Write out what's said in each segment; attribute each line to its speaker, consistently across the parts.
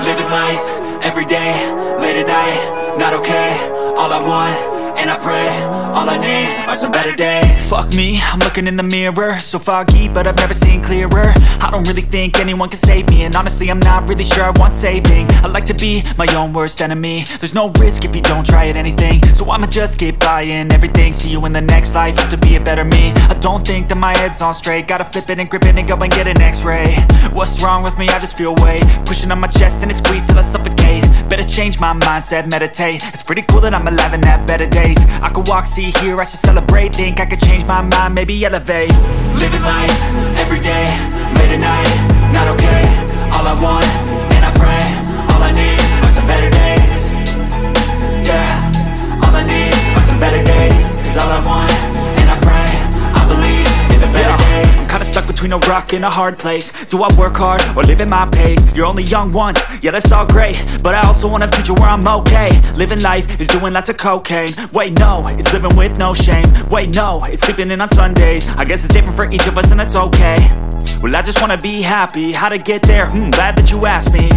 Speaker 1: Living life, everyday, late at night, not okay. All I want, and I pray, all I need are some better days. Fuck me, I'm looking in the mirror, so foggy, but I've never seen clearer. I don't really think anyone can save me, and honestly I'm not really sure I want saving. I like to be my own worst enemy. There's no risk if you don't try at anything, so I'ma just keep buying everything. See you in the next life, have to be a better me. I don't think that my head's on straight, gotta flip it and grip it and go and get an x-ray. What's wrong with me? I just feel weight pushing on my chest and it squeezes till I suffocate. Better change my mindset, meditate. It's pretty cool that I'm alive and have better days. I could walk, see, hear, I should celebrate. Think I could change my mind, maybe elevate. Living life, everyday, late at night, not okay. All I want, and I pray, all I need are some better days. Yeah, all I need are some better days. Cause all I want, and I pray, I believe in the better days. I'm kinda stuck between a rock and a hard place. Do I work hard or live at my pace? You're only young once, yeah that's all great, but I also want a future where I'm okay. Living life is doing lots of cocaine. Wait no, it's living with no shame. Wait no, it's sleeping in on Sundays. I guess it's different for each of us and that's okay. Well I just wanna be happy, how to get there? Glad that you asked me.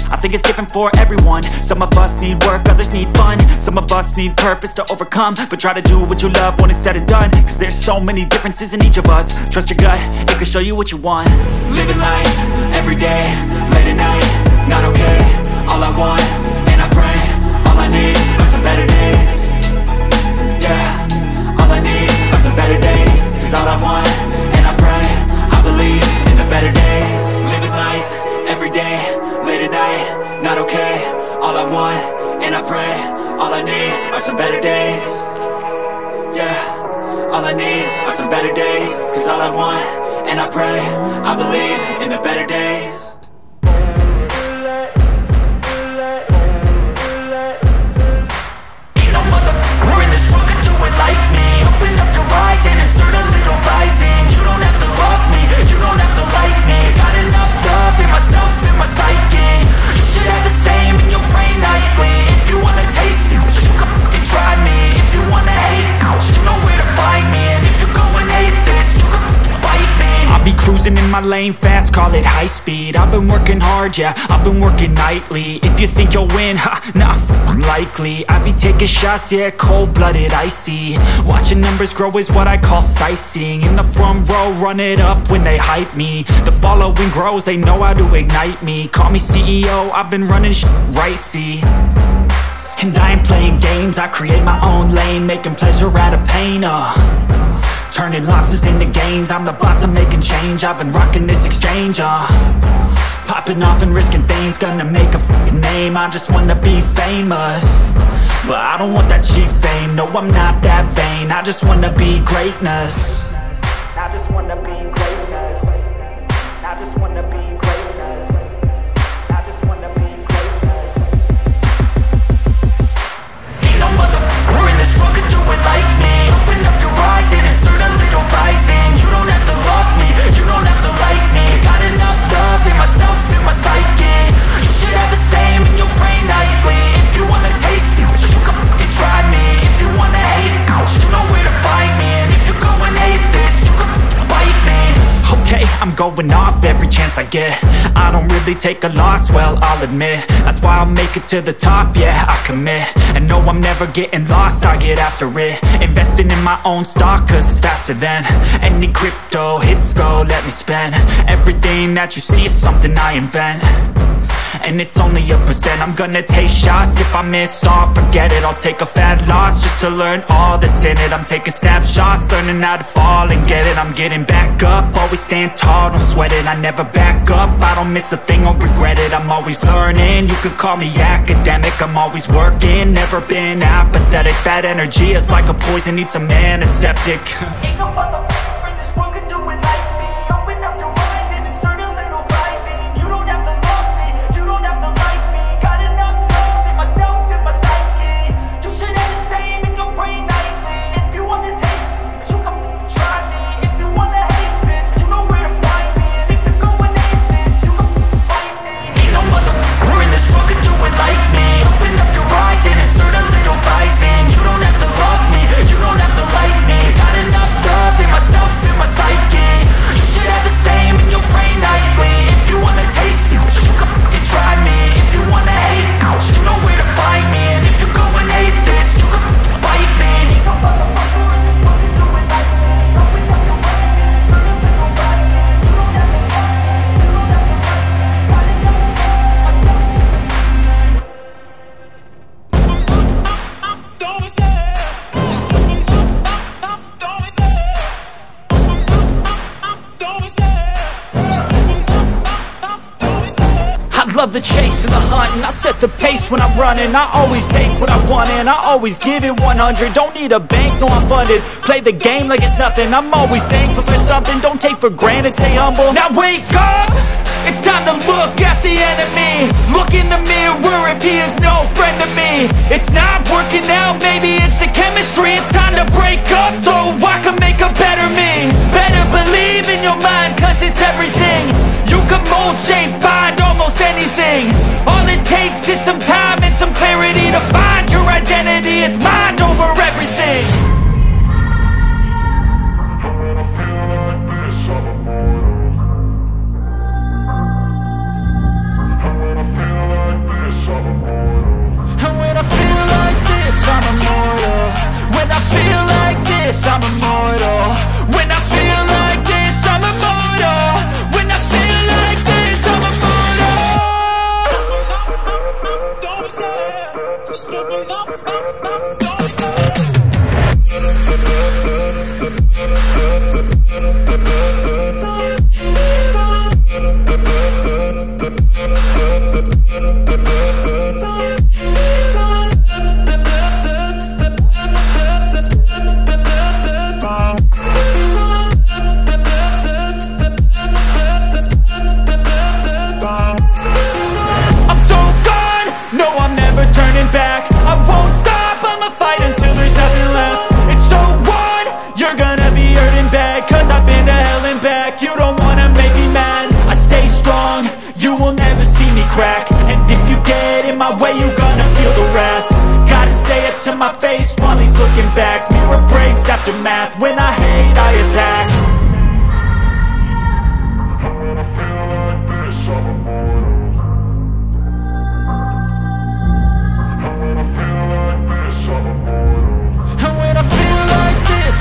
Speaker 1: I think it's different for everyone. Some of us need work, others need fun. Some of us need purpose to overcome. But try to do what you love when it's said and done. Cause there's so many differences in each of us. Trust your gut, it can show you what you want. Living life, everyday, late at night, not okay. All I want, and I pray, all I need are some better days. Yeah, all I need are some better days. Cause all I want, and I pray, I believe in the better days. Living life, everyday, late at night, not okay. All I want, and I pray, all I need are some better days. Yeah, all I need are some better days. Cause all I want, and I pray, I believe in the better days. Ain't no motherfucker in this world could do it like me. Open up your eyes and insert a little rising. You don't have to love me, you don't have to like me. Got enough love in myself, in my psyche. You should have the same in your brain nightly. If you wanna taste me, you can fucking try me. If you wanna hate, you know where to find me. And if you go and hate this, you can fucking bite me. I'll be cruising in my lane fast, call it high speed. I've been working hard, yeah, I've been working nightly. If you think you'll win, not likely. I be taking shots, yeah, cold-blooded, icy. Watching numbers grow is what I call sightseeing. In the front row, run it up when they hype me. The following grows, they know how to ignite me. Call me CEO, I've been running right, see. And I ain't playing games, I create my own lane. Making pleasure out of pain, turning losses into gains. I'm the boss, I'm making change. I've been rocking this exchange, popping off and risking things. Gonna make a fucking name, I just wanna be famous. But I don't want that cheap fame, no I'm not that vain. I just wanna be greatness. I just wanna be greatness. I just wanna be greatness. I just wanna be greatness. Ain't no motherfucker in this world could do it like me. Open up your eyes and insert a little rising. You don't have to love me, you don't have to like me. Got enough love in myself, in my psyche. You should have the same in your brain nightly. If you wanna taste me, you can fucking try me. If you wanna hate, you know where to find me. And if you go and hate this, you can fucking bite me. Okay, I'm going off every chance I get. I don't really take a loss, well, I'll admit. That's why I'll make it to the top, yeah, I commit. And no, I'm never getting lost, I get after it. Investing in my own stock, cause it's faster than any crypto hits go, let me spend. Everything that you see is something I invent. and it's only a percent. I'm gonna take shots, if I miss all, forget it. I'll take a fat loss just to learn all that's in it. I'm taking snapshots, learning how to fall and get it. I'm getting back up, always stand tall, don't sweat it. I never back up, I don't miss a thing, I'll regret it. I'm always learning, you could call me academic. I'm always working, never been apathetic. That energy is like a poison, needs some antiseptic. Ain't no motherfucker in this world could do it like me. Open up your eyes and insert a little rising. You don't have to love me, you don't have to like me. Got enough love in myself, in my psyche. You should have the same in your brain nightly. If you wanna taste me, you can try me. If you wanna hate, bitch, you know where to find me. And if you're going hate this, you can fight me. Ain't no motherfucker in this world could do it like me. Open up your eyes and insert a little rising. You don't have to love me, you don't have to like me. Got enough love in myself, in my psyche. You should have the same in your brain nightly. If you wanna taste me, you can fucking try me. If you wanna hate, you know where to find me. And if you're going hate this, you can fucking bite me. Love the chase and the hunt, and I set the pace when I'm running. I always take what I want and I always give it 100. Don't need a bank, no I'm funded. Play the game like it's nothing. I'm always thankful for something. Don't take for granted, stay humble. Now wake up, it's time to look at the enemy. Look in the mirror if he is no friend to me. It's not working out, maybe it's the chemistry. It's time to break up so I can make a better me. Better believe in your mind, cause it's everything. You can mold, shape, find almost anything. All it takes is some time and some clarity to find your identity. It's mind over everything. And when I feel like this, I'm immortal. When I feel like this, I'm immortal. When I feel like this, I'm immortal. When I feel like this, I'm immortal. Don't be scared. Just open up, don't be scared. Back. I won't stop, I'ma fight until there's nothing left. It's so on, you're gonna be hurting bad. Cause I've been to hell and back. You don't wanna make me mad. I stay strong, you will never see me crack. And if you get in my way, you're gonna feel the wrath. Gotta say it to my face while he's looking back. Mirror breaks after math. When I hate, I attack.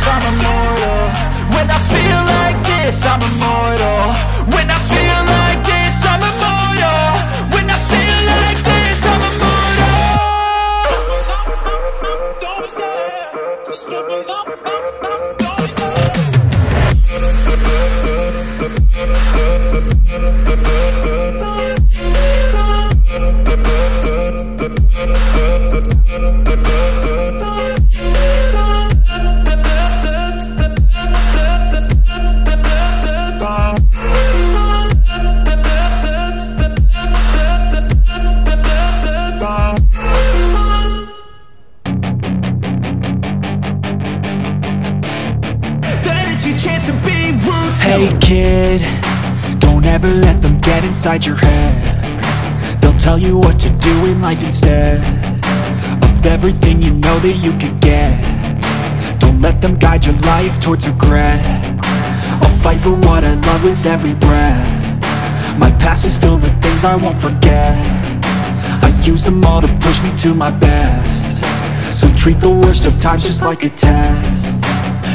Speaker 1: I'm immortal. When I feel like this, I'm immortal. When I feel like this, I'm immortal. When I feel like this, I'm immortal. Don't be scared. Just open up, don't be scared. Hey kid, don't ever let them get inside your head. They'll tell you what to do in life instead of everything you know that you could get. Don't let them guide your life towards regret. I'll fight for what I love with every breath. My past is filled with things I won't forget. I use them all to push me to my best. So treat the worst of times just like a test.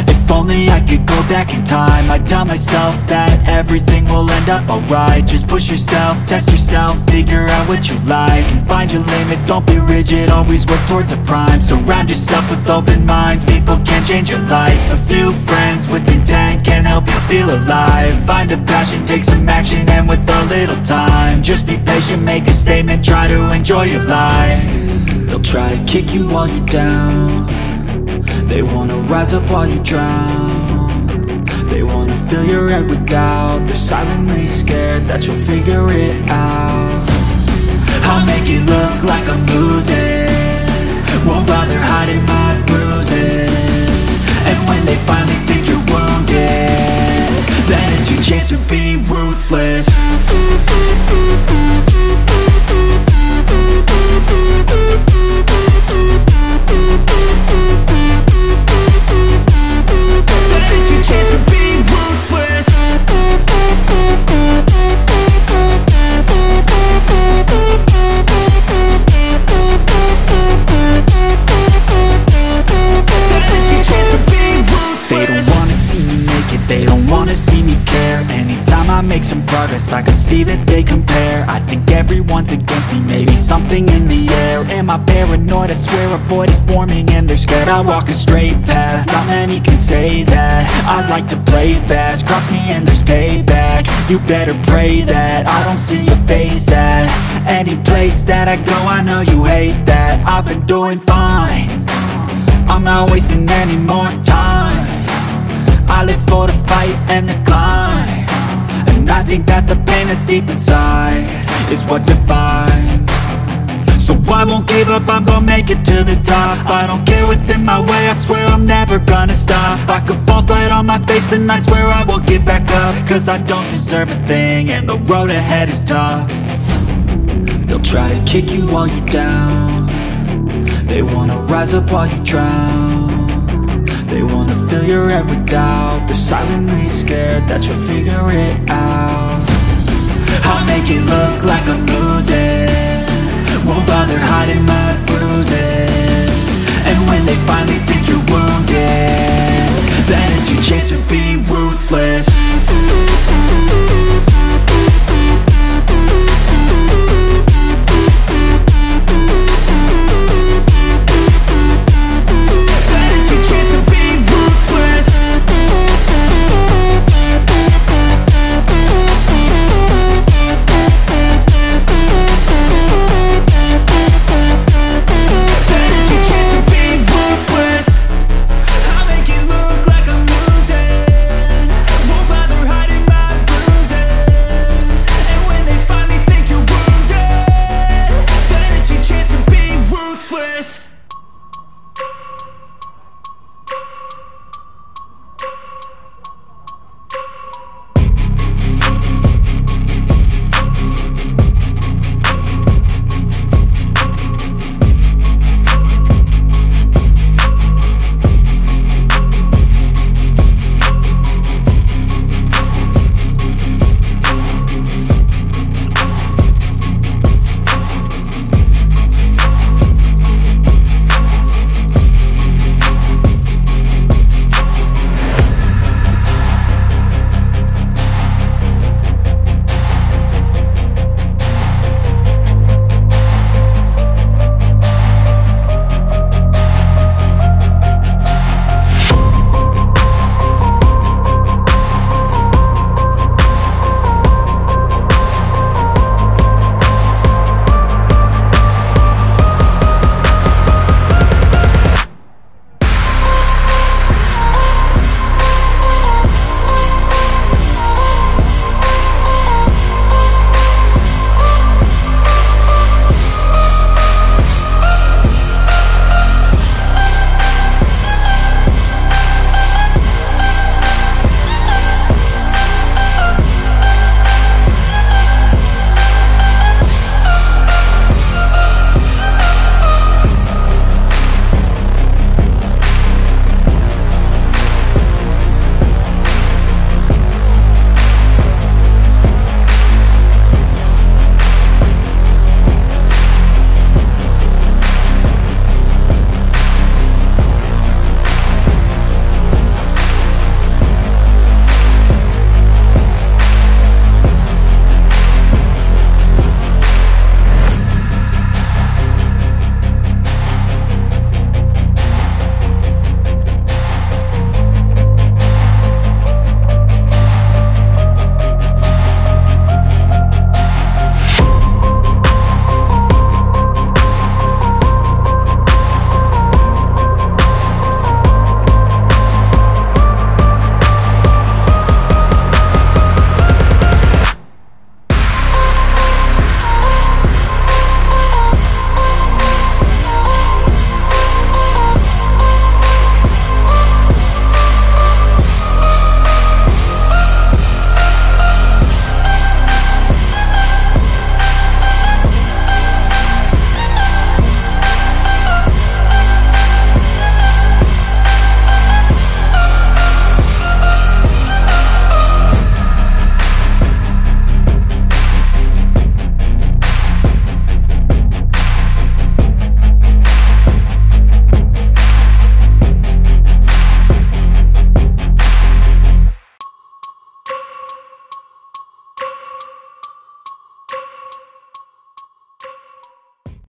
Speaker 1: If only I could go back in time, I'd tell myself that everything will end up alright. Just push yourself, test yourself, figure out what you like, and find your limits, don't be rigid, always work towards a prime. Surround yourself with open minds, people can change your life. A few friends with intent can help you feel alive. Find a passion, take some action, and with a little time, just be patient, make a statement, try to enjoy your life. They'll try to kick you while you're down, they wanna rise up while you drown. They wanna fill your head with doubt, they're silently scared that you'll figure it out. I'll make it look like I'm losing, won't bother hiding my bruises. And when they finally think you're wounded, then it's your chance to be ruthless. They don't wanna see me care. Anytime I make some progress, I can see that they compare. I think everyone's against me, maybe something in the air. Am I paranoid? I swear a void is forming and they're scared. I walk a straight path, not many can say that. I like to play fast, cross me and there's payback. You better pray that I don't see your face at any place that I go. I know you hate that. I've been doing fine, I'm not wasting any more time. I live for the fight and the climb, and I think that the pain that's deep inside is what defines. So I won't give up, I'm gonna make it to the top. I don't care what's in my way, I swear I'm never gonna stop. I could fall flat on my face and I swear I will get back up, cause I don't deserve a thing and the road ahead is tough. They'll try to kick you while you're down, they wanna rise up while you drown. They wanna fill your head with doubt, they're silently scared that you'll figure it out. I'll make it look like I'm losing, won't bother hiding my bruises.